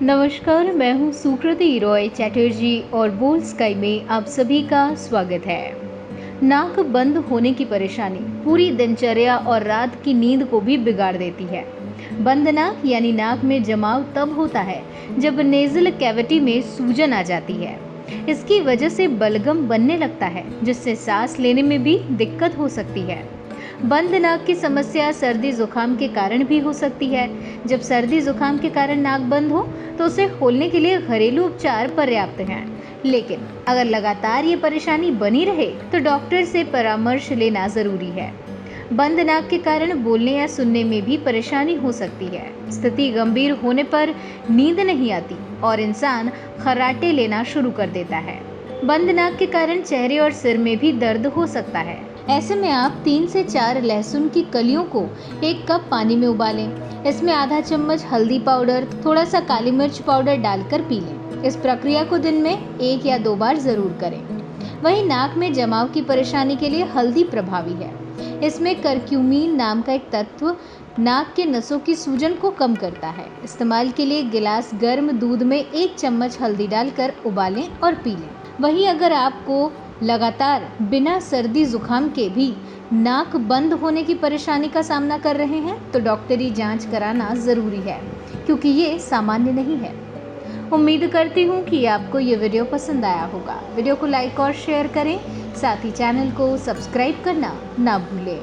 नमस्कार, मैं हूँ सुकृति रॉय चैटर्जी और बोल स्काई में आप सभी का स्वागत है। नाक बंद होने की परेशानी पूरी दिनचर्या और रात की नींद को भी बिगाड़ देती है। बंद नाक यानी नाक में जमाव तब होता है जब नेजल कैविटी में सूजन आ जाती है। इसकी वजह से बलगम बनने लगता है, जिससे सांस लेने में भी दिक्कत हो सकती है। बंद नाक की समस्या सर्दी जुकाम के कारण भी हो सकती है। जब सर्दी जुकाम के कारण नाक बंद हो तो उसे खोलने के लिए घरेलू उपचार पर्याप्त हैं। लेकिन अगर लगातार ये परेशानी बनी रहे तो डॉक्टर से परामर्श लेना जरूरी है। बंद नाक के कारण बोलने या सुनने में भी परेशानी हो सकती है। स्थिति गंभीर होने पर नींद नहीं आती और इंसान खर्राटे लेना शुरू कर देता है। बंद नाक के कारण चेहरे और सिर में भी दर्द हो सकता है। ऐसे में आप 3 से 4 लहसुन की कलियों को 1 कप पानी में उबालें। इसमें आधा चम्मच हल्दी पाउडर, थोड़ा सा काली मिर्च पाउडर डालकर पी लें। इस प्रक्रिया को दिन में 1 या 2 बार जरूर करें। वहीं नाक में जमाव की परेशानी के लिए हल्दी प्रभावी है। इसमें करक्यूमिन नाम का एक तत्व नाक के नसों की सूजन को कम करता है। इस्तेमाल के लिए गिलास गर्म दूध में 1 चम्मच हल्दी डालकर उबालें और पी लें। वहीं अगर आपको लगातार बिना सर्दी जुकाम के भी नाक बंद होने की परेशानी का सामना कर रहे हैं तो डॉक्टरी जांच कराना ज़रूरी है, क्योंकि ये सामान्य नहीं है। उम्मीद करती हूँ कि आपको ये वीडियो पसंद आया होगा। वीडियो को लाइक और शेयर करें, साथ ही चैनल को सब्सक्राइब करना ना भूलें।